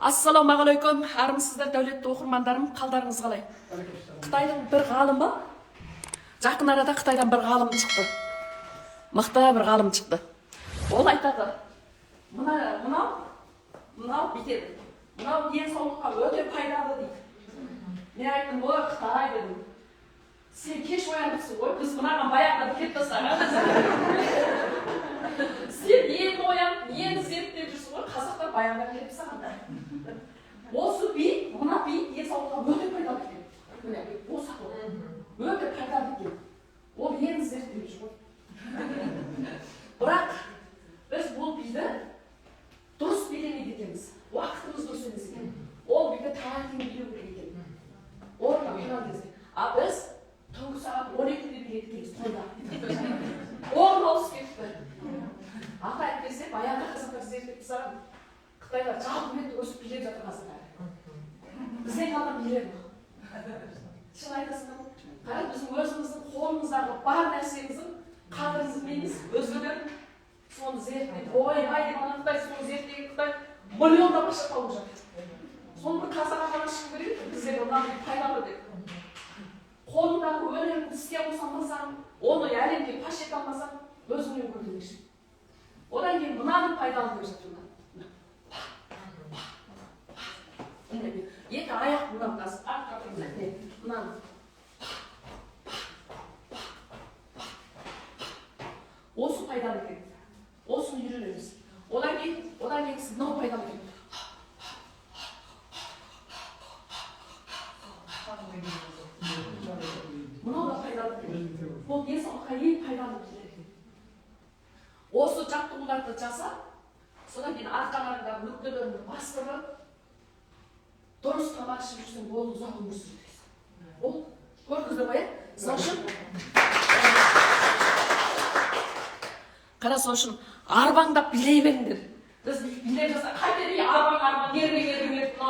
Ассалаумағалейкум, армысыздар дәулетті оқырмандарым, қалдарыңыз қалай? Қытайдың бір ғалымы, жақын арада Қытайдан бір ғалым шықты. Мықты бір ғалым шықты. Ол айтады, мынау битеді. Мынау денсаулыққа өте пайдалы дейді. Мен айттым, ой, Қытай дедім. Сен кеш ояныпсың ғой, біз мынаған баяғыда біліп тастаған. Сен енді оянып, енді зерттеп жүрсің ғой, қазақтар баяғыда біліп тастаған. Осы би, мына би денсаулыққа өте пайдалы екен. Міне, осы өте пайдалы екен. Ол енді зерттеп жүр ғой. Бірақ біз бұл биді дұрыс билемейді екенбіз. Уақытымыз дұрыс емес екен. Ол биді таңертең билеу керек екен. Орында тұрған кезде. А біз түнгі сағат 12-де биледі екенбіз тойда. Орын ауысып кетті. Ата әйтпесе баяғы қазақтар зерттеп тастаған. Қытайда жалпымен өсіп билеп жатыр қазақтар. Бізден қалған билер ма? Шын айтасың ба? Қара біздің өзіміздің қолымыздағы бар нәрсеміздің қадірімізді білмейміз. Өзгелер соны зерттеп, ойбай деп ана Қытай соны зерттеген Қытай миллиондап ақша тауып жатыр. Соны бір қазақ ағана шығу керек, біздер мынаны пайдалы деп. Қолыңдағы өнеріңді іске қосамасаң, оны әлемге паш ете алмасаң, өзіңнен көрдіңіз. Одан кейін мынаны пайдалы деп жатыр. Екі аяқ мынаны қазір артқа тұрып, мынаны. Осы пайдалы екен. Осыны үйренеміз. Одан кейін сіз мынау пайдалы екен. Мынау да пайдалы екен. Бұл денсаулыққа ең пайдалы екен. Осы жаттығуларды жаса, содан кейін арқаларындағы нүктелеріңді бастырып, дұрыс тамақ ішіп жүрсең, ол ұзақ өмір сүресің. Ол көрдіңіздер ғой, сол үшін қара, сол үшін арбаңдап билей беріңдер. Біз билеп жаса, қайтеді арбаң, ербек,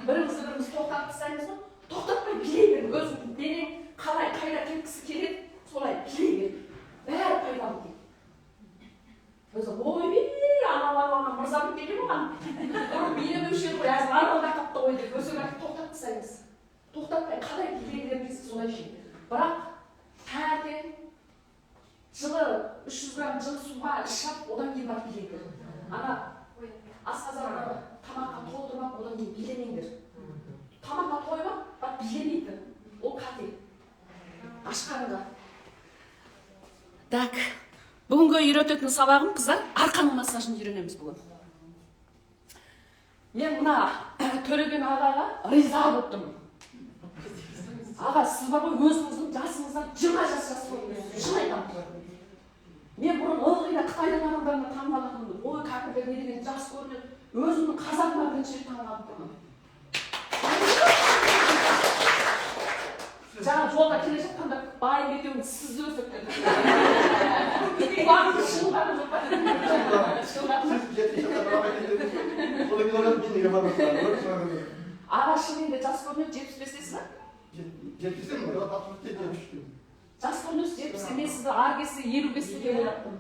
біріміз тоқтатып тастаймыз ғой, тоқтатпай билей берің. Өзің денең қалай, қайда кеткісі келеді, солай билей берің. Бәрі пайдалы екен. Өзі, ой, ана мырза біліп келе оған. Ұрып билемеуші еді ғой, әзір арбаңда қапты ғой деп, өзің тоқтатып тастаймыз. Тоқтатпай, қалай билей береміз, солай ше. Бірақ таңертең жылы 300 грамм жылы суға ішіп, одан кейін барып билеңдер. Ана асқазанды тамаққа толтырмап, одан кейін билемеңдер. Тамаққа тоймап, бірақ билемейді. Ол қате. Аш қарынға. Так, бүгінгі үйрететін сабағым, қыздар, арқаның массажын үйренеміз бүгін. Мен мына Төлеген ағаға риза болып тұрмын. Аға, сіз бар ғой, өзіңіздің жасыңыздан 20 жас болдыңыз. Шын айтамын. Мен бұрын ылғи да Қытайдың адамдарына таңғалатынмын. Ой, кәпірлер не деген жас көрінеді. Өзімнің қазағыма бірінші рет таңғалып тұрмын. Жаңа жолда келе жатқанда байым екеуің сізді өсірді. Құлағыңды шыңғаны жоқ па? Аға шынымен жас көрінеді, 75-тесіз ба? 70-те ме? 60-те 73-те. Жас көрінесіз 70-те, мен сізді ар кесе 55-те деп ойлаттым.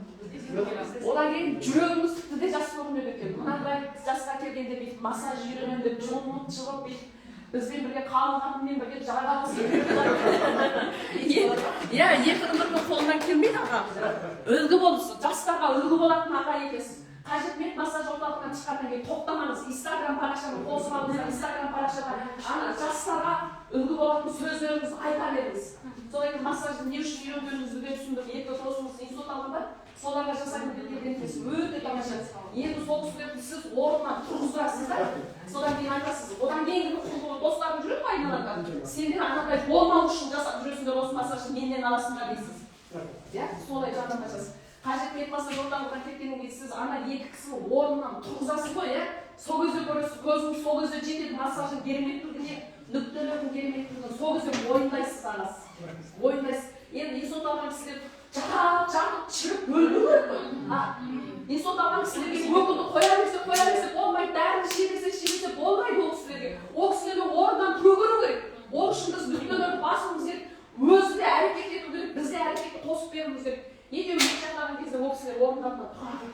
Одан кейін жүрегіңіз тіпті де жас көрінеді екен. Мынандай жасқа келгенде бүйтіп массаж үйренемін деп жұмылып шығып бүйтіп бізбен бірге қалғанымен бірге жағамыз иә, екі қолынан келмейді аға. Үлгі болыңыз, жастарға үлгі болатын аға екенсіз. Қажет мен массаж орталығынан шыққаннан кейін тоқтамаңыз. Инстаграм парақшаны қосып алыңыздар, Инстаграм парақшаға ана жастарға үлгі болатын сөздеріңізді айта беріңіз. Содан кейін массажды не үшін үйренгеніңізді де түсіндім. Екі досыңыз инсульт алғанда соларға жасайтын келген екенсіз. Өте тамаша. Енді сол кісілерді сіз орнынан тұрғызасыз да, содан кейін айтасыз. Одан кейінгі достарың жүреді ғой айналарда. Сендер анандай болмау үшін жасап жүресіңдер осы массажды менен аласыңдар дейсіз. Иә, солай жағдайда жасасыз. Қажет мен массаж орталығынан кеткеннен кейін сіз ана екі кісінің орнынан тұрғызасыз ғой, иә? Сол кезде көресіз, көзіңіз сол кезде жетеді массаждың кереметтілігіне, нүктелердің кереметтілігіне, сол кезде ойындайсыз ағасы. Ойындайсыз. Енді инсульт алған кісілер жатып шығып өлу керек қой. Инсульт алған кісілерге өкілді қоя берсе болмайды, дәріні шегесе болмайды ол кісілерге. Ол кісілерге орнынан төгіру керек. Ол үшін біз нүктелерді басуымыз керек, өзі де әрекет ету керек, біз де әрекетті қосып беруіміз керек. Екеуі жатаған кезде ол кісілер орындарынан тұрады.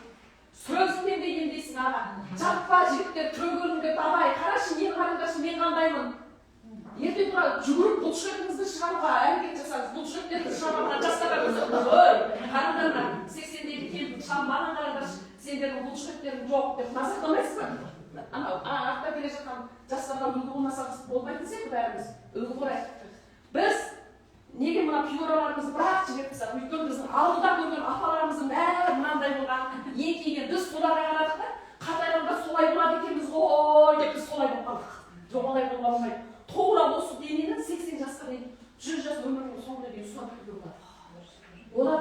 Сөзімен де емдейсің аға. Жатпа жігіттер, төгіріңдер, давай, қара жүгіріп бұлшықетіңізді шығаруға әрекет жасаңыз. Бұлшықеттерді шығаруға жастарға көрсетіңіз. Ой, қараңдар, 80-дегі келіп шам маған қараңдаршы, сендердің бұлшықеттерің жоқ деп мазақтамайсыз ба? Анау артта келе жатқан жастарға үлгі болмасаңыз болмайтын сияқты бәріміз. Үлгі болайық. Біз неге мына пиораларымызды бірақ жіберіп тастадық? Өйткені біздің алдыда көрген апаларымыздың бәрі мынандай болған, еңкейген. Біз соларға қарадық та, қатайғанда солай болады екенбіз ғой деп біз солай болып қалдық. Жоқ, олай бола алмайды. Тура осы денені 80 жасқа дейін 100 жас өмірінің соңына дейін ұстап кетуге болады. Олар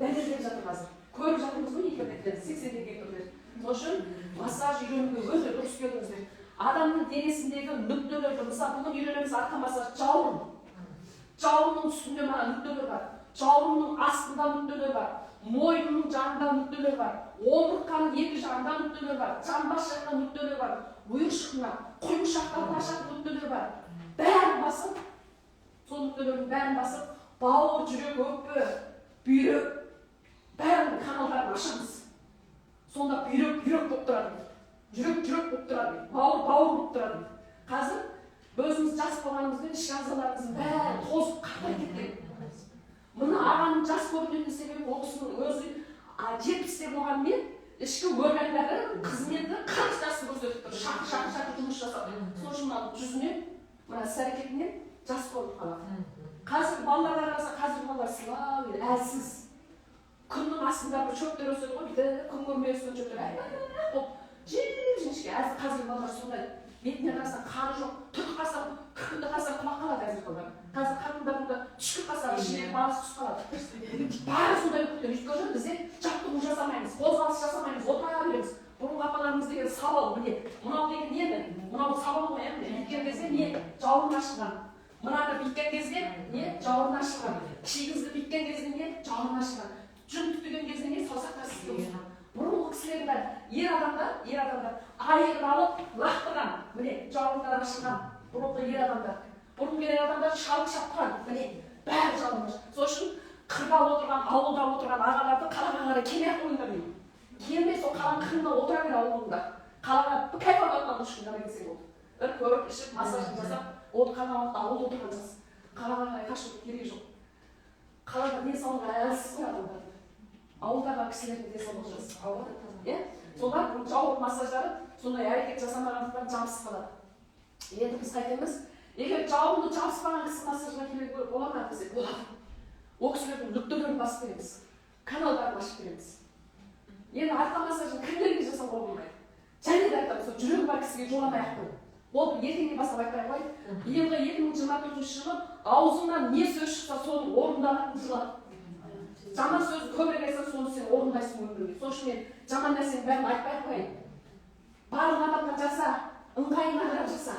дәлелдеп жатыр қазір. Көріп жатырмыз ғой интернеттен 80-дегі түрлер. Сол үшін массаж үйренуге өте дұрыс келдіңіздер. Адамның денесіндегі нүктелерді, мысалы бүгін үйренеміз арқа массаж, жауырын. Жауырынның үстінде мына нүктелер бар. Жауырынның астында нүктелер бар. Мойынның жанында нүктелер бар. Омыртқаның екі жағында нүктелер бар. Жамбас жағында нүктелер бар. Бұйыршығына, құйымшақтан ашатын нүктелер бар. Бәрін басып, сол нүктелердің бәрін басып, бауыр, жүрек, өкпе, бүйрек, бәрінің каналдарын ашамыз. Сонда бүйрек болып тұрады. Жүрек болып тұрады. Бауыр болып тұрады. Қазір өзіміз жас болғанымызбен ішкі ағзаларымыздың бәрі тозып қатайып кеткен. Мына ағаның жас көрінетін себебі ол кісінің өзі 70-те болғанымен ішкі органдары қызметі қанша жасын көрсетіп тұр. Шақы жұмыс жасап. Сол үшін жүзінен, мына іс-әрекетінен жас көрініп қалады. Қазір балаларға қараса, қазір балалар сылау, әлсіз. Күннің астында бір шөптер өседі ғой, бүйтіп күн көрмей өскен шөптер. Жіңішке, қазір балалар сондай. Бетіне қарасаң қаны жоқ, түк қарасаң, күнді қарасаң құлақ қалады қазір балалар. Қазір қатындарында түшкір қарасаң ішіне баласы түсіп қалады. Бәрі сондай өткен. Өйткені бізде жаттығу жасамаймыз, қозғалыс жасамаймыз, отыра береміз. Бұрынғы апаларымыз деген сабал, міне. Мынау деген не еді? Мынау сабал ғой, бүйткен кезде не? Жауырын ашылған. Мынаны бүйткен кезде не? Жауырын ашылған. Киігізді бүйткен кезде не? Жауырын ашылған. Жүн түтіген кезде не? Саусақтар сызылған. Бұрынғы кісілердің бәрі ер адамдар айырып алып лақтырған, міне жауырындары ашылған. Бұрынғы ер адамдар. Бұрынғы ер адамдар шалып шапқан, міне бәрі жауырын. Сол үшін қырда отырған, ауылда отырған ағаларды қалаға қарай келмей қойыңдар дейді. Келмей сол қаланың қырында отыра бер ауылында. Қалаға кайф алатын ұшқындары келсең болды. Бір көріп ішіп массажын жасап, ол қалаға ауылда отырған жас. Қалаға қарай қашып керегі жоқ. Қалада денсаулығы әлсіз ғой адамдар. Ауылдағы кісілердің денсаулығы жас. Ауылда, солар жауырын массаждары сондай әрекет жасамағандықтан жабысып қалады. Енді біз қайтеміз, егер жауырынды жабыспаған кісі массажға келуге бола ма десе, болады. Ол кісілердің нүктелерін басып береміз, каналдарын ашып береміз. Енді арқа массажын кімдерге жасауға болмайды. Және де айтамыз, жүрегі бар кісіге жоламай-ақ қой. Ол ертеңнен бастап айтпай қой. Биылғы 2024 жылы аузыңнан не сөз шықса соны орындалатын жылы. Жаман сөз көбірек айтсаң, соны сен орындайсың өміріңде. Сол үшін мен жаман нәрсенің бәрін айтпай қояйын. Барлық адамға жаса, ыңғайына қарап жаса.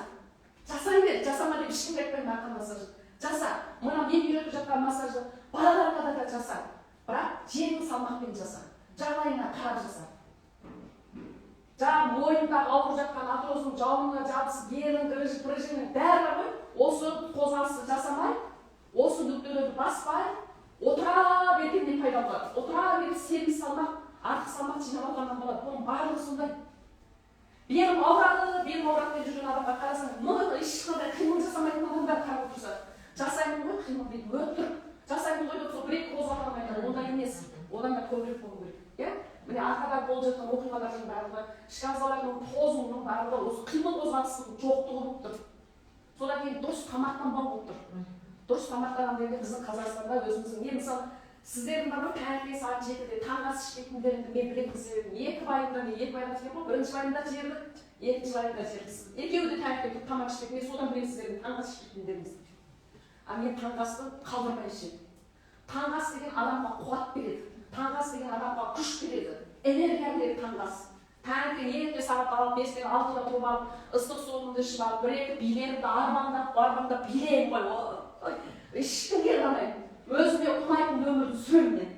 Жасай бер, жасама деп ешкімге айтпаймын арқа массажын. Жаса, мына мен үйретіп жатқан массажды балаларға да жаса. Бірақ жеңіл салмақпен жаса. Жағдайына қарап жаса. Жаңағы мойнында ауырып жатқан атрозың жауырынға жабысып, белің, грыжың бәрі бар ғой. Осы қозғалысты жасамай, осы нүктелерді баспай, отыра бергеннен пайда болады. Отыра беріп семіз салмақ, артық салмақ жинап алғаннан болады. Оның барлығы сондай. Белім ауырады деп жүрген адамға қарасаң, мұны ешқандай қимыл жасамайтын адамдар қарап отырса, жасаймын ғой қимыл дейді, өтірік. Жасаймын ғой деп сол бір-екі қозғалмайды. Ондай емес. Одан да көбірек болу керек. Міне арқада болып жатқан оқиғалардың барлығы, ішкі ағзалардың тозуының барлығы осы қимыл қозғалысының жоқтығы болып тұр. Содан кейін дұрыс тамақтанбау болып тұр. Дұрыс тамақтанған дегенде біздің Қазақстанда өзіміздің не мысалы сіздердің бар ғой таңертең сағат 7-де таңғы ас ішпейтіндеріңді мен білетін себебім екі байында жеп қой, бірінші байында жерлік, екінші байында жерлік. Екеуі де таңертең тамақ ішпейді, мен содан білемін сіздердің таңғы ас ішпейтіндеріңізді. А мен таңғы асты қалдырмай ішемін. Таңғы ас деген адамға қуат береді. Таңғы ас деген адамға күш береді, энергия береді таңғы ас. Таңертең ерте сағат 5-тен 6-да тұрып алып, ыстық суымды ішіп алып, бір-екі билерімді армандап билеймін ғой. Ешкімге қарамаймын. Өзіме ұнайтын өмірді сүремін мен.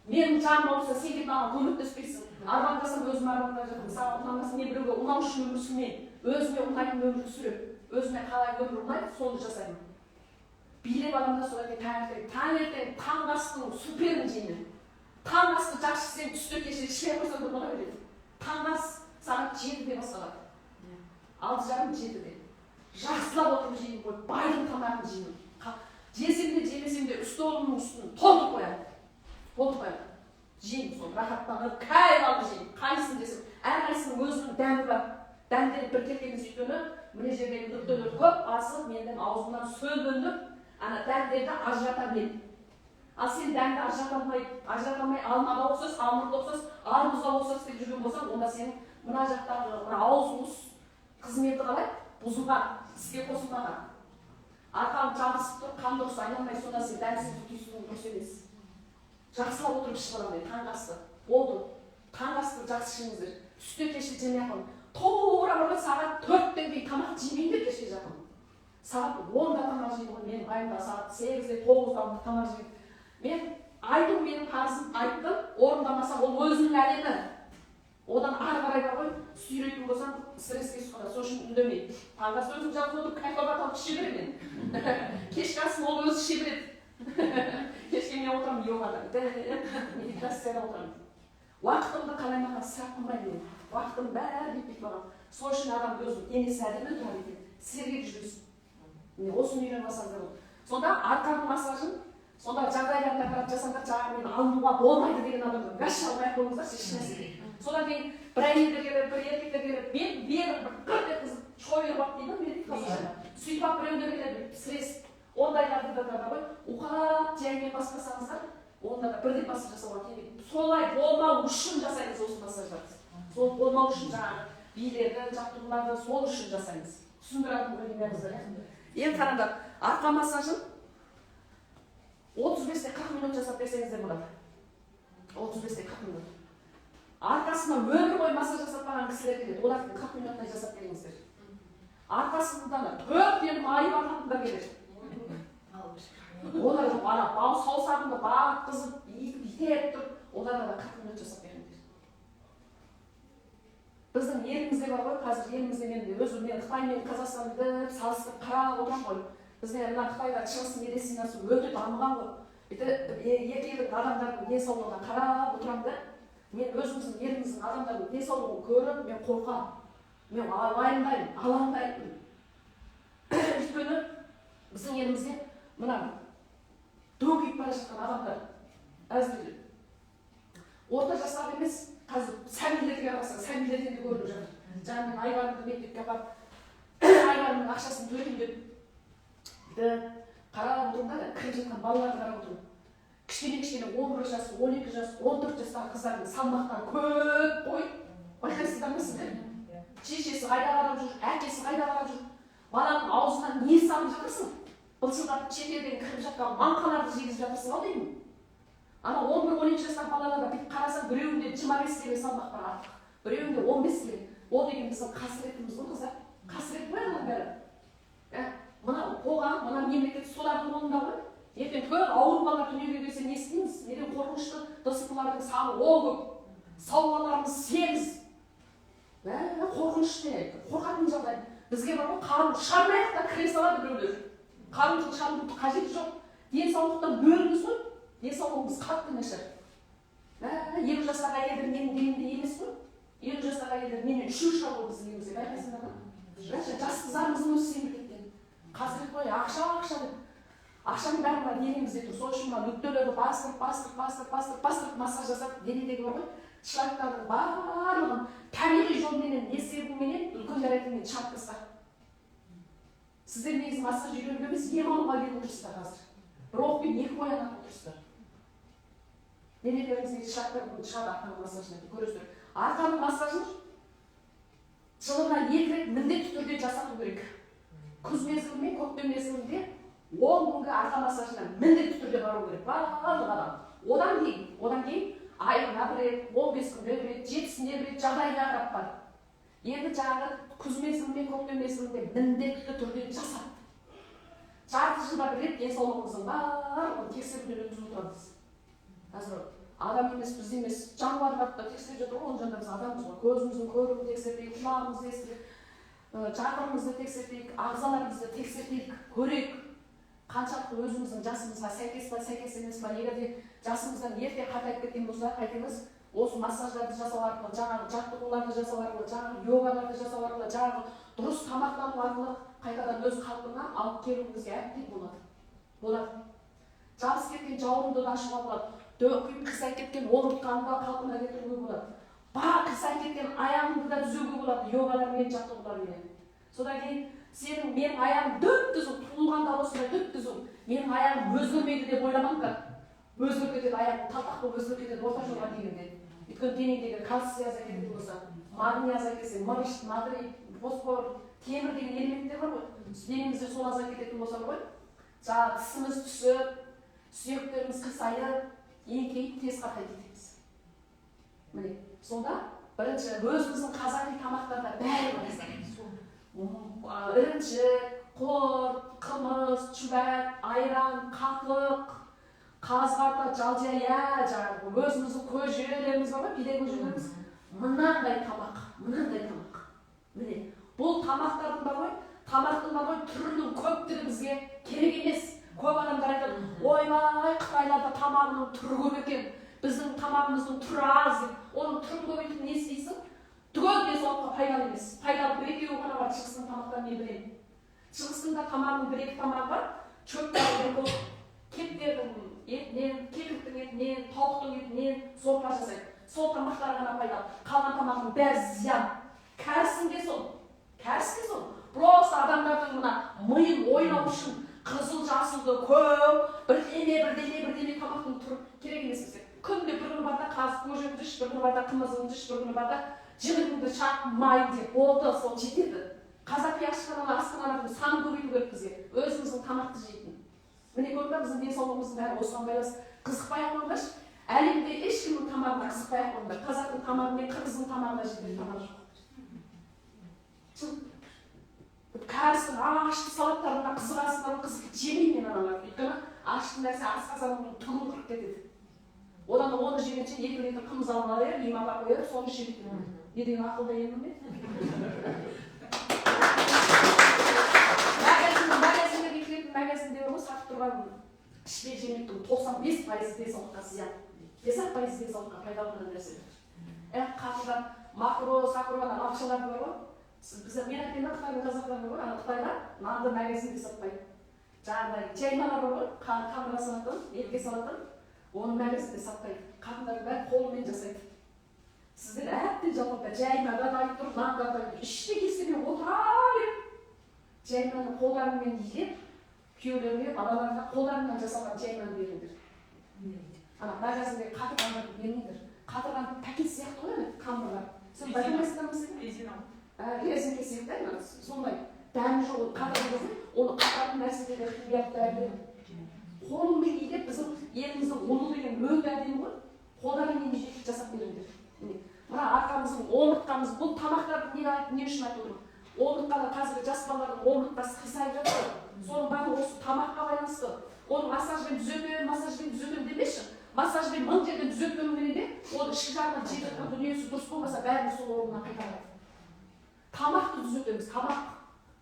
Менің жаным болса, сен кетіп маған көмектеспейсің. Армандасам өзім армандап жатырмын. Саған ұнамаса мен біреуге ұнау үшін өмір сүрмеймін. Өзіме ұнайтын өмірді сүремін. Өзіме қалай өмір ұнайды, соны жасаймын. Билеп адамда содан таңертең таңғы астың суперін жеймін. Таңғы асты жақсы сен түсте кеше ішпей қойсаң да бола береді. Таңғы ас сағат 7-де басталады. 6:30-7-де. жақсылап отырып жеймін ғой, байдың тамағын жеймін. Жесем де жемесем де столымның үстін толтырып қоямын. Толтырып қоямын. Жеймін соны, рахаттанып, кайып алып жеймін. Қайсысын десем, әрқайсының өзінің дәмі бар. Дәмденіп бір келгеніміз өйткені, міне жердегі нүктелер көп, асып, менің аузымнан сөлбіндіп, ана дәмдерді ажырата білемін. Ал сен дәмді ажырата алмай алмада оқсыз, алмұрда оқсыз, армызда оқсыз деп жүрген болсаң, онда сенің мына жақтағы ауыз қызметі қалай? Бұзылған, іске қосылмаған. Арқаң жабысып тұр, қан дұрыс айналмай, сонда сен дәмсіз түйсінің дұрыс емес. Жақсылап отырып ішіп аламын дейді, таңғы асты. Болды. Таңғы асты жақсы ішіңіздер. Түсте кеште жемей ақын. Тура бір сағат 4-тен кейін тамақ жемейді кешке жақын. Сағат 10-да тамақ жейді ғой, менің айымда сағат 8-де 9-да тамақ жейді. Мен айту менің қарызым айттым, орындамасам ол өзінің әлемі. Одан ары қарай бар ғой, сүйрейтін болсам стресске түсіп, сол үшін үндемейді. Таңғы асты өзім жалғыз отырып кайфабат алып іше беремін мен. Кешкі асын ол өзі іше береді. Кешке мен отырамын йогада, медитацияда отырамын. Уақытымды қалаймаған сұрақ қылмаймын мен. Уақытым бәрі бітпейді маған. Сол үшін адам өзінің денесі әдемі тұрады екен, сергек жүресің. Міне осыны үйреніп алсаңыздар болады. Сонда арқаның массажын, сонда жағдайларына қарап жасаңдар, жаңағы мені алынуға болмайды деген адамдар вообще алмай ақ қойыңыздар, ешнәрсе. Содан кейін бір әйелдер келеді, бір еркектер келеді, мен беріп бір қыз шойырып алып дейді, мен массажға. Сөйтіп алып біреулер келеді, сірес. Ондайларды да ғой, уқап жаймен баспасаңыздар, онда да бірден массаж жасауға келмейді. Солай болмау үшін жасаймыз осы массаждарды. Сол болмау үшін жаңағы билерді, жаттығуларды сол үшін жасаймыз. Түсіндіріп көргендеріңіздер. Ең қараңдар, арқа массажын 35-те 40 минут жасап берсеңіздер болады. 35-те 40 минут. Арқасына өмір бойы массаж жасатпаған кісілер келеді, оларды 40 минуттай жасап беріңіздер. Арқасында 4 елім айып артатындар келеді. Олар бау саусағында баққызып, итеріп тұр, оларға да 40 минут жасап беріңдер. Біздің елімізде бар ғой, қазір елімізде мен Қытай мен Қазақстанды салыстырып қарап отырамын ғой. Бізде мына Қытайда шығыс медицинасы өте дамыған ғой. Екі елдің адамдардың денсаулығына қарап отырамын да, мен өзіміздің еліміздің адамдардың денсаулығын көріп, мен қорқамын. Мен уайымдаймын, алаңдаймын. Өйткені біздің елімізде мына дөңгиіп бара жатқан адамдар әзір орта жастағы емес, қазір сәбилерге қарасаң, сәбилерден де көрініп жатыр. Жаңа мен Айбарымды мектепке апарып, Айбарымның ақшасын төлеймін деп қарап отырмын да, кіріп жатқан балаларды қарап отырмын. Кішкене 11 жас, 12 жас, 14 жастағы қыздардың салмақтан көп қой. Байқайсыздар ма сіздер? Шешесі қайда қарап жүр, әкесі қайда қарап жүр. Баланың аузынан не салып жатырсың? Былшылдап шетелден кіріп жатқан маңқаларды жегізіп жатырсың ау деймін. Ана 11-12 жастағы балаларға бүйтіп қарасаң, біреуінде 25 келі салмақ бар артық, біреуінде 15 келі. Ол деген біздің қасіретіміз ғой қыздар. Қасірет қой ананың бәрі. Мына қоғам, мына мемлекет солардың қолында ғой. Ертең көп ауыр балалар дүниеге келсе не істейміз? Неден қорқынышты дысқылардың саны ол көп. Сауаларымыз 8. Қорқынышты, қорқатын жағдай. Бізге бар ғой, қару шармайық та кіре салады біреулер. Қару шармайтын қажеті жоқ. Денсаулықтан бөліміз ғой. Денсаулығымыз қатты нашар. 20 жастағы әйелдер менің денемде емес қой. 20 жастағы әйелдер менен 3 шығады біздің елімізде. Байқайсыңдар ма? Жас қыздарымыздың өзі мемлекеттен. Қасірет қой, ақша деп. Ақшаның бәрін денемізде тұр. Сол үшін нүктелерді бастырып массаж жасап, денедегі бар ғой, шлактардың барлығын табиғи жолменен, есебіменен үлкен дәрежемен шығарып тастап. Сіздер негізі массаж үйренуге емес, ем алуға келіп отырсыздар қазір. Бір оқпен 2 оянатын отырсыздар. Денелеріңіздегі шлактардың шығады арқаның массажына, көресіздер. Арқаның массажын жылына 2 рет міндетті түрде жасату керек. Күз мезгілі, көктем мезгілінде 10 күнгі арқа массажына міндетті түрде бару керек. Барлық адам. Одан кейін айына 1 рет, 15 күнде 1 рет, 7-сіне 1 рет жағдайға қарап бар. Енді жаңағы күз мезгілі, көктем мезгілінде міндетті түрде жасап. Жарты жылда 1 рет денсаулығымыздың барлығын тексеруден өткізіп отырамыз. Қазір адам емес, біз емес, жануарларды да тексеріп жатыр ғой, оны біз адамбыз ғой. Көзіміздің көрігін тексертейік, құлағымызды естірейік, жағырымызды тексертейік, ағзаларымызды тексертейік, көрейік. Қаншалықты өзіміздің жасымызға сәйкес па, сәйкес емес па, егер де жасымыздан ерте қартайып кеткен болса, қайтеміз, осы массаждарды жасау арқылы, жаңағы жаттығуларды жасау арқылы, жаңағы йогаларды жасау арқылы, жаңағы дұрыс тамақтану арқылы қайтадан өз қалпына алып келуімізге әбден болады. Жабысып кеткен жауырынды да ашуға болады. Дөңкиіп қисайып кеткен омыртқаны да қалпына келтіруге болады. Бар қисайып кеткен аяғыңды да түзеуге болады йогалармен, жаттығулармен. Содан кейін сенің менің аяғым дөп-түзу, туылғанда осындай дөп-түзу. Менің аяғым өзгермейді деп ойламаңдар. Өзгеріп кетеді, аяғым талтақ болып өзгеріп кетеді орта жолға дегенде. Өйткені денеңдегі кальций азайып кететін болса, магний азайып кетсе, мырыш, натрий, фосфор, темір деген элементтер бар ғой. Денемізде сол азайып кететін болса ғой, жаңағы тісіміз түсіп, сүйектеріміз қисайып, еңкейіп тез қартайып кетеміз. Міне, сонда бірінші өзіміздің қазақи тамақтарда бәрі бар. Ірімшік, құрт, қымыз, шұбат, айран, қатық, қазғарта, жалжая, жаңағы өзіміздің көжелеріміз бар ғой, пиде көжелеріміз. Мынандай тамақ. Міне, бұл тамақтардың бар ғой, түрінің көптігі бізге керек емес. Көп адамдар айтады, ойбай, Қытайларда тамағының түрі көп екен, біздің тамағымыздың түрі аз деп. Оның түрін көбейтіп не істейсің? Түгел денсаулыққа пайдалы емес. Пайдалы бір-екеуі ғана бар шығыстың тамақтарын мен білемін. Шығыстың да тамағының бір-екі тамағы бар. Шөп дәрілер, кеттердің етінен, кекіліктің етінен, тауықтың етінен сорпа жасайды. Сол тамақтар ғана пайдалы. Қалған тамағының бәрі зиян. Кәрісінде сол. Просто адамдардың мына миын ойнау үшін қызыл жасылды көп, бірдеме тамақтың түрі керек емес бізге. Күнде бір күні барда қазы көжеңді іш, бір күні барда қымызыңды іш, бір күні барда жігітіңді шақ, май деп болды, сол жетеді. Қазақи асханалардың санын көбейту керек бізге, өзіміздің тамақты жейтін. Міне көрді, біздің денсаулығымыздың бәрі осыған байланысты. Қызықпай ақ қойыңдаршы. Әлемде ешкімнің тамағына қызықпай ақ қойыңдар. Қазақтың тамағы мен қырғыздың тамағына жететін тамақ жоқ. Кәрістің ағашты салаттарына қызығасынан қызық жемеймін аналар. Өйткені ағашты нәрсе асқазанның тұғын қырып кетеді. Одан да оны жегенше 2 литр қымыз алып алайық, имамға қойып, соны жемейді. Не деген ақылда емін бе? Магазиндерге кіретін магазинде бар ғой, сатып тұрған ішпе жемектің 95% денсаулыққа зиян. 5% денсаулыққа пайдалы болған нәрсе. Қатыдан макро, сакродан ақшалар бар ғой. Мен айтайын да Қытайдың қазақтары бар ғой, Қытайда нанды магазинде сатпайды. Жаңағыдай жаймалар бар ғой, қамырға салатын, етке салатын, оны магазинде сатпайды. Қатындардың бәрі қолымен жасайды. Сіздер әбден жалпақта жаймаға дайып тұрып, нанға дайып тұрып, іште кестеме отыра беріп, жайманы қолдарымен иілеп, күйеулеріне, балаларына қолдарынан жасалған жайманы беріңдер. Ана магазинде қатырғанды бермеңдер. Қатырған пакет сияқты ғой, қамырға. Сен байқамайсыңдар ма сен? Резинке сияқты, сондай дәмі жоқ қатырған, оны қатырған нәрселерге химиялық дәрілер. Қолымен иілеп, біздің еліміздің ұлы деген мөңді әдемі ғой, қолдарымен жетіп жасап беріңдер. Мына арқамыздың омыртқамыз, бұл тамақтарды не үшін айтып отырмын? Омыртқаны қазіргі жас балалардың омыртқасы қисайып жатыр. Соның барлығы осы тамаққа байланысты. Оны массажбен түзетемін демеші. Массажбен 1000 жерден түзетпеу керек де, ол ішкі жағынан жететін дүниесі дұрыс болмаса, бәрін сол орнына қайтарады. Тамақты түзетеміз, тамақ.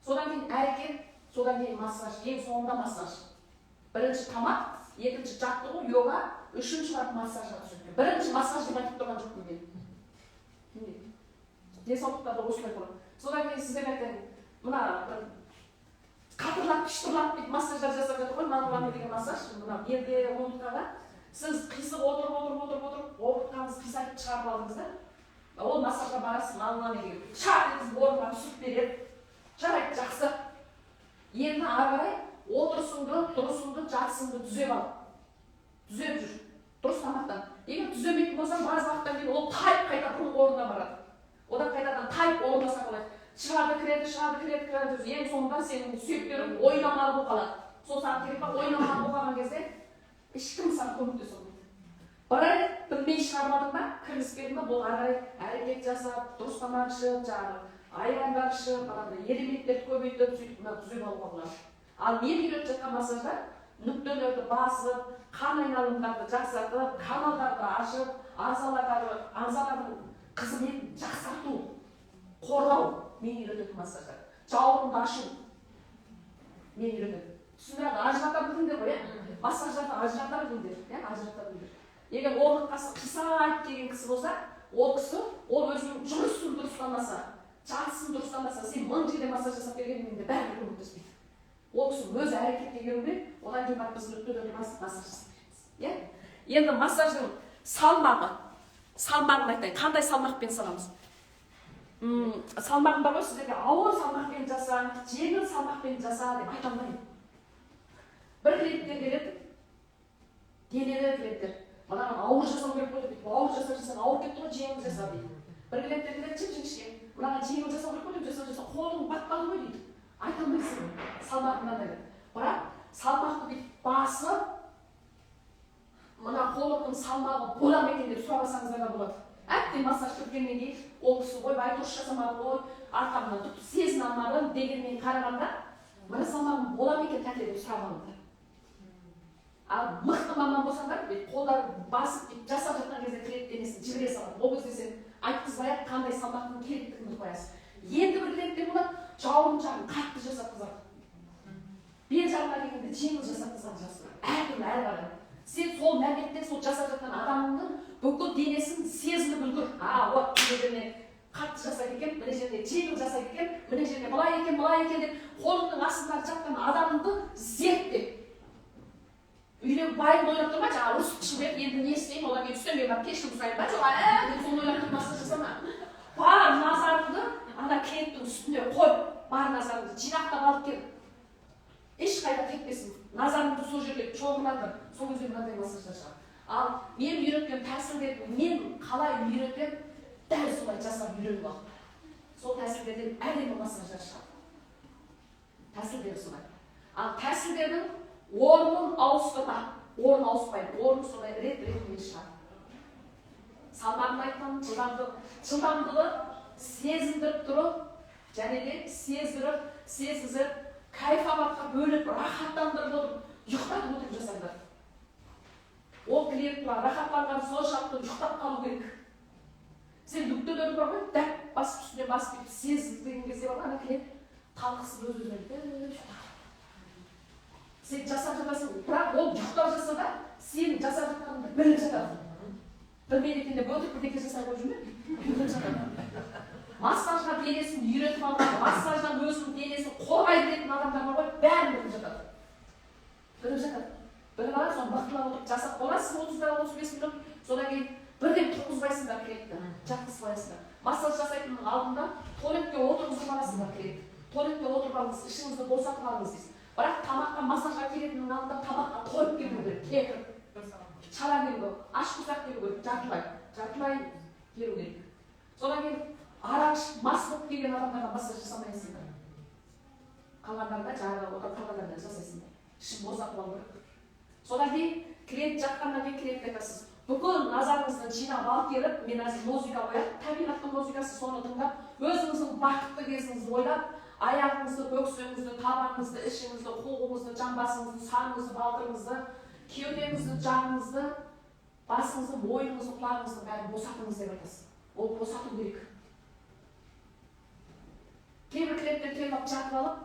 Содан кейін әрекет, содан кейін массаж, ең соңында массаж. Бірінші тамақ, екінші жаттығу, йога, үшінші барып массажға түседі. Бірінші массаж деп айтып тұрған жоқпын мен. Денсаулықта да осылай болады. Содан кейін сіздер айтайын, мына қатырлап, піштірлап деп массаждар жасап жатыр ғой, мануалный деген массаж, мына белде омыртқаға. Сіз қисық отырып, омыртқаңызды қисайтып шығарып алдыңыз да. Ол массажға барасыз, мануалный деген. Шақ етіңіз орнына түсіп береді. Жарайды, жақсы. Енді ары қарай отырысыңды, тұрысыңды, жатысыңды түзеп ал. Түзеп жүр. Дұрыс тамақтан. Егер түземейтін болсаң, біраз уақыттан кейін ол тайып қайта бұрынғы орнына барады. Одан қайтадан тайып орнына сақалайды. Шығарды кіреді. Ең соңында сенің сүйектерің ойнамалы болып қалады. Сол саған керек па, ойнамалы болып қалған кезде ешкім саған көмектесе алмайды. Барай, білмей шығармадың ба, кіргізбедің ба, бұл ары қарай әрекет жасап, дұрыс тамақ ішіп, айрандар ішіп, элементтерді көбейтіп, сөйтіп түзеп алуға болады. Ал мен үйретіп жатқан массажда нүктелерді басып, қан айналымдарды жақсартып, каналдарды ашып, ағзалардың қызметін жақсарту, қорғау мен үйрететін массаждар. Жауырынды ашу мен үйрететін. Түсіндіреді, ажырата білдіңдер ғой, массаждарды ажырата білдіңдер. Егер омыртқасы қисайып деген кісі болса, ол кісі, ол өзінің жұмысын дұрыстамаса, жартысын дұрыстамаса сен 1000 жерде массаж жасап бергеніңде бәрібір көмектеспейді. Ол кісінің өзі әрекетке келу керек, одан кейін барып біз нүктелерге массаж жасап береміз. Иә? Енді массаждың салмағын айтайын. Қандай салмақпен саламыз? Салмағын бар ғой, сіздерге ауыр салмақпен жаса, жеңіл салмақпен жаса деп айта алмаймын. Бір клиенттер келеді, денелі клиенттер. Мынаған ауыр жасау керек қой деп, ауыр жасасаң ауыр кетті ғой, жеңіл жаса дейді. Бір клиенттер келеді, жіп-жіңішке. Мынаған жеңіл жасау керек қой деп, жаса, қолың батпады ғой дейді. Айта алмайсың, салмағынан да. Бірақ салмақты дейді, басы мына қолымның салмағы бола ма екен деп сұрасаңыздар да болады. Әбден массаж жүргеннен кейін ол кісі ойбай дұрыс жасамады ғой, арқамнан тұтып сезіне алмадым дегенмен қарағанда мына салмағым бола ма екен тәте деп сұрамаңыздар. Ал мықты маман болсаңдар, қолдары басып жасап жатқан кезде клиент денесін жібере салады. Ол кезде сен айтқызбай-ақ қандай салмақтың керектігін қоясың. Енді бір клиенттер болады, жауырын жағын қатты жасатқызады. Бел жағына келгенде жеңіл жасатқызады жасын. Әркім әрқарай. Сен сол мәметтен сол жасап жатқан адамның бүкіл денесін сезініп үлгір. Вот мына жеріне қатты жасайды екен, мына жеріне жеңіл жасайды екен, мына жеріне былай екен деп қолыңның астында жатқан адамды зерттеп. Үйдегі байын ойлап тұрма, жаңа ұрысып шығып енді не істеймін, одан кейін үстемге барып кешірім сұрайын ба? Жоқ, деп соны ойлап тұрмаса жасама. Бар назарыңды ана клиенттің үстінде қой, бар назарыңды жинақтап алып кел. Ешқайда кетпесін. Назарыңды сол жерге шоғырландыр. Сол кезде мынандай массаждар шығады. Ал мен үйреткен тәсілдерді мен қалай үйретем, дәл солай жасап үйреніп ал. Сол тәсілдерден әдемі массаждар шығады. Тәсілдері солай. Ал тәсілдердің орнын ауыстырма. Орын ауыспайды. Орын солай рет-ретімен шығады. Салмағын айтқан жылдамдығы сезіндіріп тұрып, және де сездіріп, кайфабатқа бөліп, рахаттандырып отырып, ұйықтатып отырып жасаңдар. Ол клиент рахаттанған соншалықты ұйықтап қалу керек. Сен нүктелері бар ғой, дәп басып үстіне басып сездірген кезде бар, ана клиент талқысып өз-өзіне сен жасап жатасың, бірақ ол ұйықтап жаса да, сен жасап жатқаныңды біліп жатады. Білмейді екен деп өтіп бірдеңе жасай қойып жүрме? Біліп жатады. Массажға денесін үйретіп алған, массаждан өзінің денесін қорғай білетін адамдар бар ғой, бәрін біліп жатады. Біліп жатады. Біліп алады, соны мықтылап отырып жасап боласың 30-35 минут, содан кейін бірден тұрғызбайсыңдар клиентті, жатқызып қоясыңдар. Массаж жасайтынның алдында туалетке отырғызып аласыңдар клиентті. Туалетке отырып алыңыз, ішіңізді босатып алыңыз дейсіз. Бірақ тамаққа массажға келетіннің алдында тамаққа тойып келу керек, кекіріп. Шара келу керек, аш құсақ келу керек, жартылай келу керек. Содан кейін арақ ішіп мас болып келген адамдарға массаж жасамайсыңдар. Қалғандарда жаңағы отырып қалғандарда жасайсыңдар. Ішін босатып алу керек. Содан кейін клиент жатқаннан кейін клиентке айтасыз. Бүкіл назарыңызды жинап алып келіп, мен әзір музыка қояды, табиғаттың музыкасы, соны тыңдап, өзіңіздің бақытты кезіңізді ойлап, аяғыңызды, бөксеңізді, табаныңызды, ішіңізді, қуғыңызды, жамбасыңызды, саныңызды, балтырыңызды, кеудеңізді, жағыңызды, басыңызды, мойныңызды, құлағыңызды бәрін босатыңыз деп айтасыз. Ол босату керек. Кейбір клиенттер келіп жатып алып,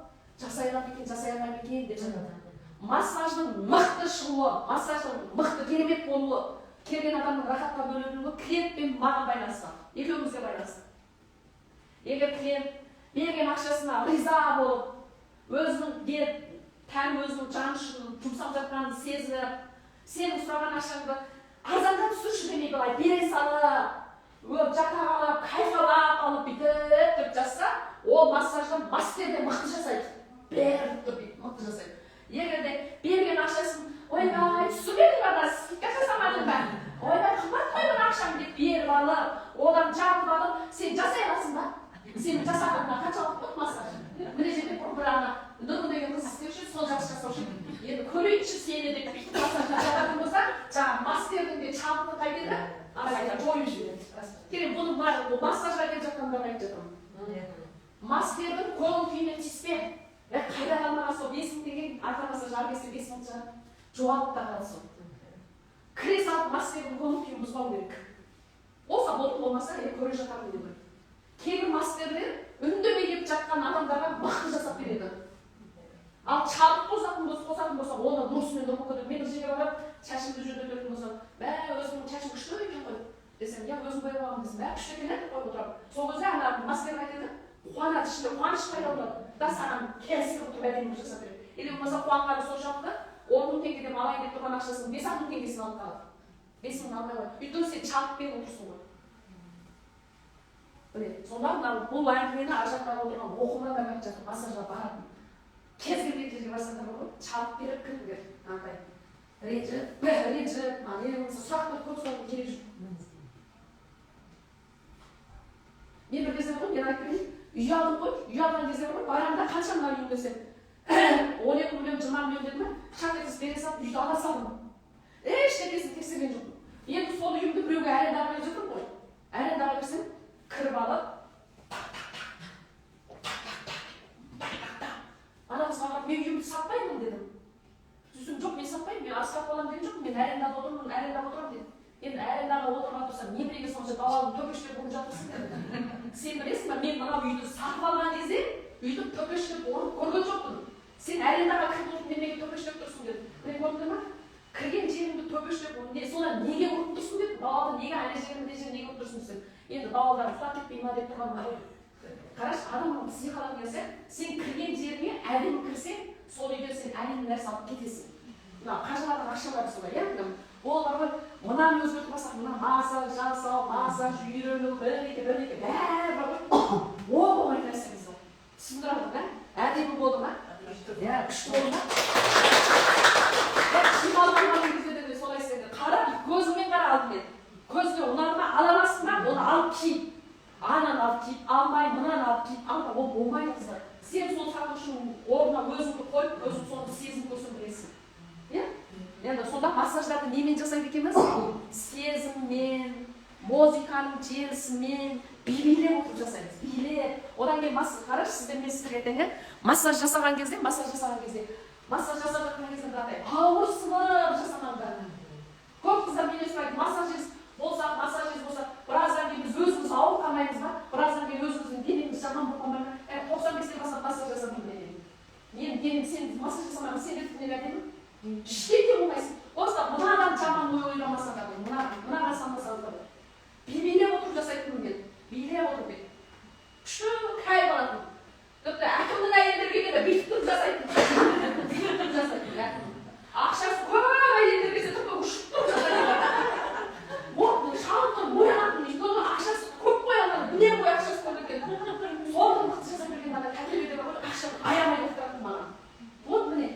жасай алмай екен деп жатады. Массаждың мықты шығуы, массаждың мықты керемет болуы, келген адамның рахатқа бөлінуі клиент пен маған байланысты, екеумізге байланысты. Егер клиент берген ақшасына риза болып, өзінің тән өзінің жан ұшырын жұмсап жатқанын сезініп, сенің сұраған ақшаңды арзандап түсірші демей былай бере салып, жата қалып, кайфалап алып бүйтіп жасса, ол массаждан мастерден мықты жасайды. Бәрін бүйтіп мықты жасайды. Егер де берген ақшасын, ойбай, түсірмедің бада, скидка жасамадың ба? Ойбай, қымбат қой бір ақшам деп беріп алып, одан жарып алып, сен жасай аласың ба? Сенің жасағаныңа қаншалық болды массаж? Міне жерде бір ана Нұры деген қыз істеуші, сол жақсы жасаушы. Енді көрейінші сені деп бүйтіп массаж жасайтын болса, жаңағы мастердің де шабыты қайтеді, ана жойып жібереді. Керек бұның барлығы массажға келіп жатқандарға айтып жатырмын. Мастердің көңіл күйінен тиіспе. Қайда қалмаған сол 5000 деген ата-анасы жар кесе 5000 шығар. Жоғалып та қалды сол. Кіре салып мастердің көңіл күйін бұзбау керек. Болса болды, болмаса көре жатамын деп. Кейбір мастерлер үндемей келіп жатқан адамдарға мықты жасап береді. Ал чабық қосатын болса, оны дұрысымен дұрып көтеріп, мен бір жерге барып, шашымды жөндететін болсам, бә өзіңнің шашың күшті екен ғой десем, я өзім бояп алғанмын десем, бә күшті екен қойып отырамын. Сол кезде ана мастер айтады, қуанады, ішінде қуаныш пайда болады. Да саған келісіп тұрып әдемі жасап береді. Или болмаса қуанғаны соншалықты 10 мың теңгеден алайын деп тұрған ақшасын 5-6 мың теңгесін алып қалады. 5 мың алмай қойды. Өйткені сен шалып беріп отырсың ғой. Міне, сонда бұл әңгімені ар жақтан отырған оқырмандар айтып жатыр, массажға баратын. Кез келген жерге барсаңдар ғой, чалып беріп кіріңдер. Андай ренжіп, не болмаса сұрақтар көп сұрауға керек жоқ. Мен бір кезде ғой, мен айтып берейін, үй алдым ғой, үй алған кезде ғой, барамда қанша мына үйім десем, 12 миллион, 20 миллион деді ма, шақ етіп бере салып, үйді ала салдым. Ештеңесін тексерген жоқпын. Енді сол үйімді біреуге арендаға беріп жатырмын ғой. Арендаға берсем, кіріп алып, ана қызға қарап, мен үйімді сатпаймын дедім. Түсім жоқ, мен сатпаймын, мен асқат боламын деген жоқпын, мен арендаға отырамын дедім. Енді арендаға отырған тұрсам, не біреуге сонша даланың төпештеп ұрып жатырсың дедім. Сен білесің ба, мен мына үйді сатып алған кезде, үйді төпештеп ұрып көрген жоқпын. Сен арендаға кіріп отырып, мен неге төпештеп тұрсың дедім. Мен көрдім ба? Кірген жеріңді төпештеп ұрып, содан неге ұрып тұрсың дедім. Далада неге ана жеріңде неге ұрып тұрсың десем. Енді даладан құлап кетпей ма деп тұрғаным ғой. Қарашы, адамның психологиясы, сен кірген жеріңе әдемі кірсең, сол үйден сен әдемі нәрсе алып кетесің. Мына қажылардың ақшалары солай, иә? Ол бар ғой, мынаны өзгертіп алсақ, мына массаж жасау, массаж үйрену, бір-екі, бәрі бар ғой. Ол болмайтын нәрсеміз ол. Түсіндірамын ба? Әдемі болды ма? Иә, күшті болды ма? Шималған кезде де солай істеді. Қара, көзіңмен қара алдымен. Көзге ұнады ма, аламассың ба, оны алып киіп. Ананы алып киіп, алмай, мынаны алып киіп, алма, ол болмайды қыздар. Сен сол сатушының орнына өзіңді қойып, өзің соны сезім көрсін білесің. Иә? Енді сонда массаждарды немен жасайды екенбіз? Сезіммен, музыканың желісімен, билеп отырып жасаймыз. Билеп. Одан кейін қарашы, сізден мен сіздерге айтайын, массаж жасаған кезде, массаж жасап жатқан кезде мынандай ауырсынып жасамаңдар. Көп қыздар мен сұрайды, массажист болса, біраздан кейін біз өзіміз ауырып қалмаймыз ба? Біраздан кейін өзіміздің денеміз жаман болып қалмай ма? 95-тен бастап массаж жасадым мен. Мен денем сен массаж жасамаймын, сен деп әдемі? Ештеңе болмайсың. Осылай мынадан жаман ой ойламасаңдар ғой, мынаға санасаңдар ғой. Билеп отырып жасайтын мен. Билеп отырып мен. Күшті кәй болатын. Тіпті әкімнің әйелдерге де бүйтіп тұрып жасайтын. Ақшасы көп әйелдерге де тіпті ұшып тұрып жасайтын. Шалықтың боянатын, өйткені ақшасы көп боянатын. Не бой ақшасы көп екен. Солдың мықты жасап берген ана кәтеледе бар ғой, ақшаны аямай отыратын маған. Вот міне.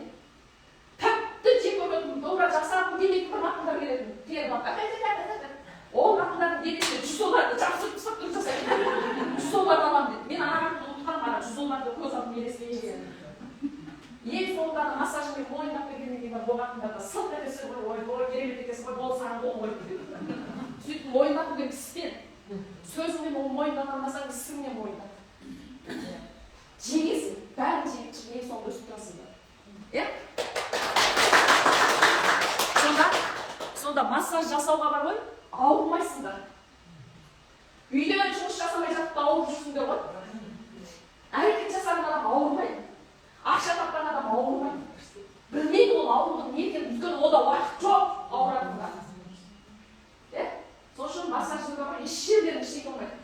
Тіпті жек көретін, добра жасап, демек бір ақындар келетін. Келіп алып, ол ақындардың демесіне $100 жақсы қысып тұрып жасайды. $100 аламын деді. Мен ағамды ұмытқаным ана $100 көз алдым елестеген. Ең соңында массажымен мойындап бергеннен кейін бұл ақындарға сылқ етесі ғой, ой, керемет екенсің ғой, бол саған ол ғой деді. Сөйтіп мойындап деген іспен, сөзіңмен ол мойындап алмасаң, ісіңмен мойындап. Жегесің, бәрін жегіп шығып, ең соңында өсіп тұрасыңдар. Иә? Сонда массаж жасауға бар ғой, ауырмайсыңдар. Үйде жұмыс жасамай жатып ауырып жүрсіңдер ғой. Әрекет жасаған адам ауырмайды. Ақша тапқан адам ауырмайды. Білмейді ол аурудың не екенін, өйткені ода уақыт жоқ ауыратынға. Сол үшін массаждың бар ғой, еш жерлерін ештеңе болмайды.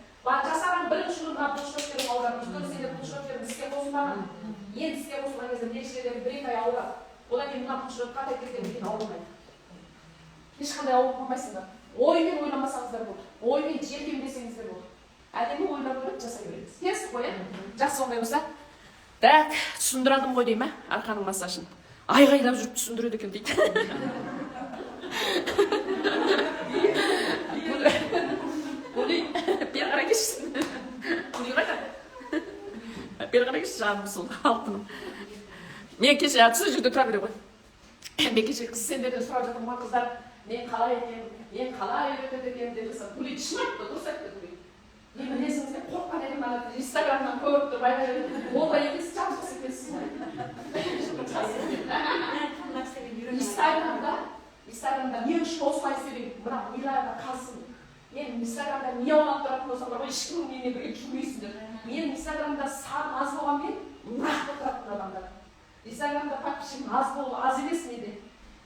Жасаған бірінші күн бұлшықеттерім ауырады. Өйткені сендер бұлшықеттерім іске қосылмаған. Енді іске қосылған кезде нешелерден 1-2 ай ауырады. Одан кейін мына бұлшықет қандай кезден кейін ауырмайды. Ешқандай ауырып қалмайсыңдар. Оймен ойламасаңыздар болды. Оймен желкемдесеңіздер болды. Әдемі ойлар ойлап жасай береміз. Келісіп қой, жақсы ондай болса. Так, түсіндірадым ғой деймін, арқаның массажын. Айғайлап жүріп түсіндіреді екен дейді. Бері қарай кешсін. Бері қарай кешсін, жаным сол алтыным. Мен кеше сол жерде тұра бере ғой. Мен кеше сендерден сұрап жатырмын ғой қыздар. Мен қалай екен, мен қалай үйретеді екен деп жасап. Гүлей шын айтты, дұрыс айтты Гүлей. Мен білесіңіз бе, қорыққан едім ана Инстаграмнан көріп тұрып айғайлап. Ол да емес, жабыс екенсіз. Инстаграмда не үшін осылай істедім, бірақ ойларға қалсын. Мен Инстаграмда не ойлап тұратын болсам бар ғой, ешкімнің менен бірге келмейсіңдер. Мен Инстаграмда саны аз болғанмен, нақты тұратын адамдар. Инстаграмда подписчигім аз емес менде.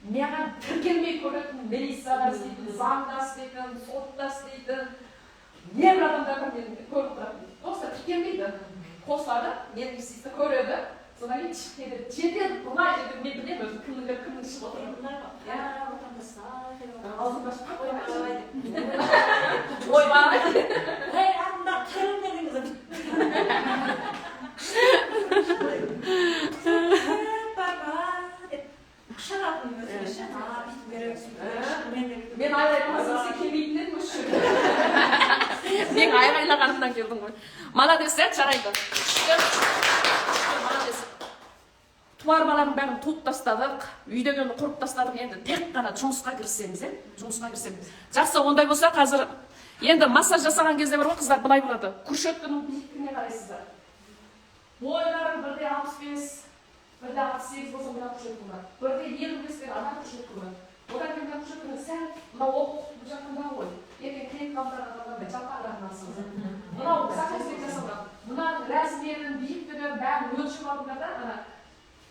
Маған тіркелмей көретін милициялар істейтін, заңда істейтін, сотта істейтін, небір адамдар мен көріп тұратын. Просто тіркелмейді. қосылады, менің істі көреді. Содан кейін шығып кетеді. Жетеді, бұлай жетеді, мен білемін өзім кімнің шығып отырғанын. Аузын ашып қоймайды. Ой, бана. Ей, анда түрін дегеніңіз. Шарапын өзгеше. Бүйтіп бересің. Мен айғайламасам сен келмейтін едің осы жерге. Мен айғайлағанымнан келдің ғой. Молодец, жарайды. Молодец. Туар баланың бәрін туып тастадық, үйдегені құрып тастадық, енді тек қана жұмысқа кірісеміз, жұмысқа кірісеміз. Жақсы, ондай болса қазір енді массаж жасаған кезде бар ғой, қыздар былай болады. Күршеткінің биіктігіне қарайсыздар. Бойларың бірде 65, бірде 68 болса мына күршеткін бар. Бірде 55 ана күршеткін бар. Одан кейін мына күршеткіні сәл мына оқу бұл жақында ғой. Ертең клиент қамтарғанда жалқағырағын алсыңыз. Мынау заказбек жасалған. Мынаның рәсімерін, биіктігін бәрін өлшеп алдыңдар да, ана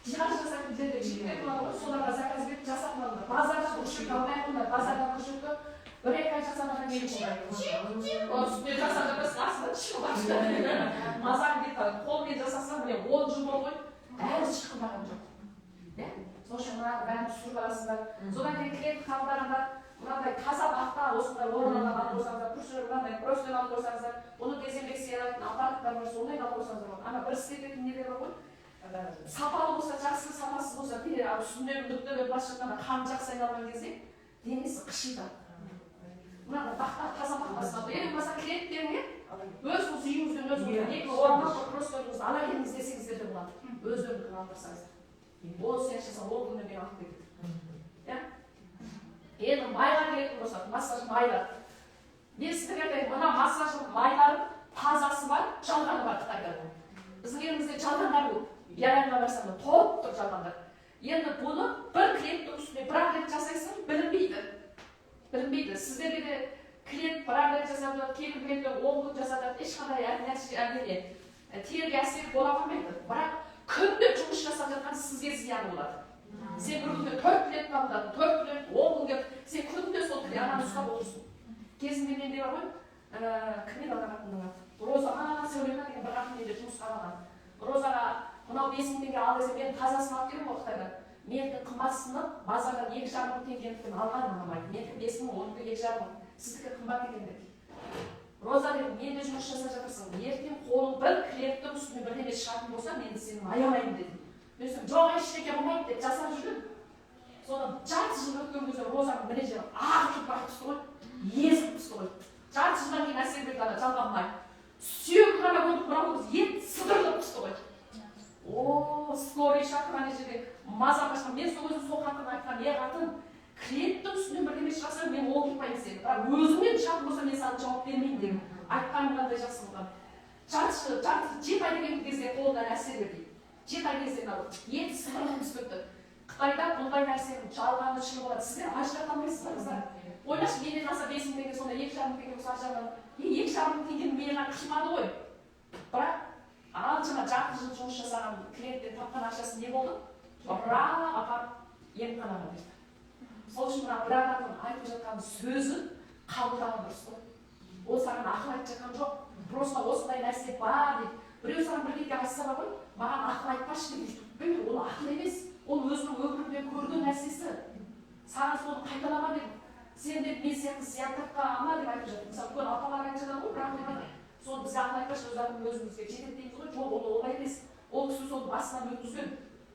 жиһаз жасайтын жерде жігіттер болады ғой, соларға заказбек жасап алдыңдар. Базардан күршеткі алмай қойыңдар, базардан күршеткі бір-екі ай жасағаннан кейін болмайды. Үстіне жасағанда біз астынан шығып баштады. Мазаң дейді, қолмен жасасам, міне 10 жыл болды ғой, әлі шыққымаған жоқ. Сол үшін мынаны бәрін түсіріп аласыңдар. Содан кейін клиент қабылдағанда мынандай таза бақта осындай орнынан алып қойсаңыздар, күршеткі мынандай простыйын алып қойсаңыздар, оны кезеңбек сиялайтын аппараттар бар, сондайды алып қойсаңыздар болады. Ана бір істететін нелер бар ғой. Сапалы болса, жақсы, сапасыз болса, үстіндегі нүктелер бас жатқанда қан жақсы айналған кезде денесі қышиды. Мынада бақта таза бақтасына ең болмаса клиенттеріңе өзіңіз үйіңізден өзіңіз екі орнынан простойыңызды ала келіңіз десеңіздер де болады. Өздеріңізді алдырсаңыздар. Ол сен жасаса, ол күннен кейін алып кетеді. Енді майға келетін болса, массаж майлар. Мен сіздерге айтайын, мына массаждың майлардың тазасы бар, жалғаны бар Қытайда. Біздің елімізде жалғандар көп. Яғанға барсаңда топ тұр жалғандар. Енді бұны бір клиенттің үстіне бір-ақ рет жасайсың, білінбейді. Білінбейді. Сіздерге де клиент бір-ақ рет жасады, кейбір клиенттер 10 күн жасады, ешқандай терге әсер бола қоймайды. Бірақ күнде жұмыс жасап жатқан сізге зиян болады. Сен бір күнде 4 клиент қабылдадың, 4 клиент 10 күнге сен күнде сол ананы ұстап отырсың. Кезінде менде бар ғой, кім еді ана қатынның аты? Роза Сәулена деген бір қатын менде жұмысқа алған. Розаға мынау 5 мың теңге ал десе, мен тазасын алып келем Қытайдан. Менің қымбатысыны базардан 2,5 мың теңгеден алған анамайды. Менің 5 мың, оныкі 2,5 мың. Сіздікі қымбат екен деді. Роза деді, мен де жұмыс жасап жатырсың. Ертең қолың бір клиенттің үстіне бірдеме шығатын болса, мен сені аямаймын дедім. Десем, жоқ ештеңе болмайды деп жасап жүрдім. Содан жарты жыл өткен кезде Розаның менеджері ағытып бақып түсті ғой, езіп түсті ғой. Жарты жылдан кейін әсер берді ана жалғанмай. Сүйек ғана көрдік, бірақ ол ет сыдырылып түсті ғой. Скорый шақыр ана жерде маза қашқан. Мен сол өзім сол қатын айтқан, қатын, клиенттің үстінен бірдеме шығарсаң, мен ол тұтпаймын сені. Бірақ өзіңнен шақыр болса, мен саған жауап бермеймін деген. Айтқаным қандай жақсы болған. Жеті ай деген кезде қолынан әсер берді. 7 ай кезде ет сыдырылып түсіпті. Қытайда бұндай нәрсенің жалғаны шын болады. Сіздер ажырата алмайсыздар қыздар. Ойлашы, менен аса 5 мың теңге, сонда 2,5 мың теңге болса ажыраған. 2,5 мың теңгені менен қимады ғой. Бірақ аншама жарты жыл жұмыс жасаған клиенттен тапқан ақшасы не болды? Бірақ апарып емханаға берді. Сол үшін мына бір адамның айтып жатқан сөзін қабылдаған дұрыс қой. Ол саған ақыл айтып жатқан жоқ. Просто осындай нәрсе бар дейді. Біреу саған бірдеңе айтса бар ғой, маған ақыл айтпашы деп өйтіп. Ол ақыл емес. Ол өзінің өмірінде көрген нәрсесі. Саған соны қайталама деп. Сен деп мен сияқты зиян тапқанма деп айтып жатыр. Мысалы, үлкен апалар айтып жатады ғой, бірақ демейді. Соны бізге ақыл айтпашы, өзімізге жетеді дейді ғой. Жоқ, ол олай емес. Ол кісі соны басынан өткізген.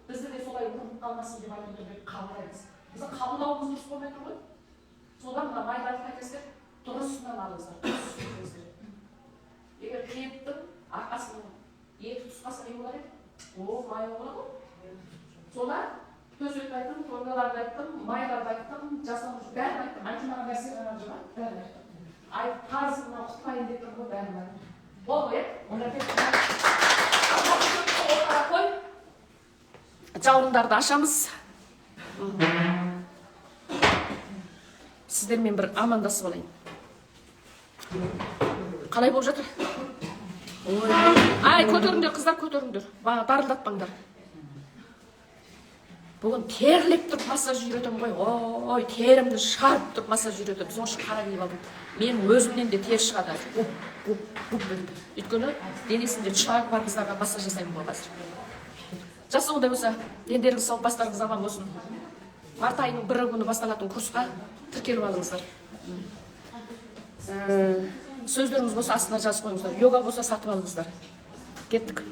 Бізді де солай ұмытып қалмасын деп айтып қабылдаймыз. Біздің қабылдауымыз дұрыс болмай тұр ғой. Содан мына майларды қайтесіздер, дұрысынан алыңыздар. Егер клиенттің арқасының еті тұсқаса не болар еді? Ол майлы болады ғой. Содан төсекті айттым, тоңдаларды айттым, майларды айттым, жасамыз бәрін айттым. Айтылмаған нәрсе ғана жоқ, бәрін айттым. Парызымнан құтпайын деп тұр ғой, бәрін айттым. Болды ғой, онда жауырындарды ашамыз. Сіздермен бір амандасып алайын. Қалай болып жатыр? Ай, көтеріңдер, қыздар, көтеріңдер. Барылдатпаңдар. Бүгін терлеп тұрып массаж үйретемін ғой. Ой, терімді шығарып тұрып массаж үйретемін. Соны қара киіп алдым. Менің өзімнен де тер шығады. Өйткені денесінде шағы бар қыздарға массаж жасаймын ғой қазір. Жақсы ондай болса, дендеріңіз сау, бастарыңыз аман болсын. Март айының 1 күні басталатын курсқа тіркеліп алыңыздар. Сөздеріңіз болса астына жазып қойыңыздар. Йога болса сатып алыңыздар. Кеттік.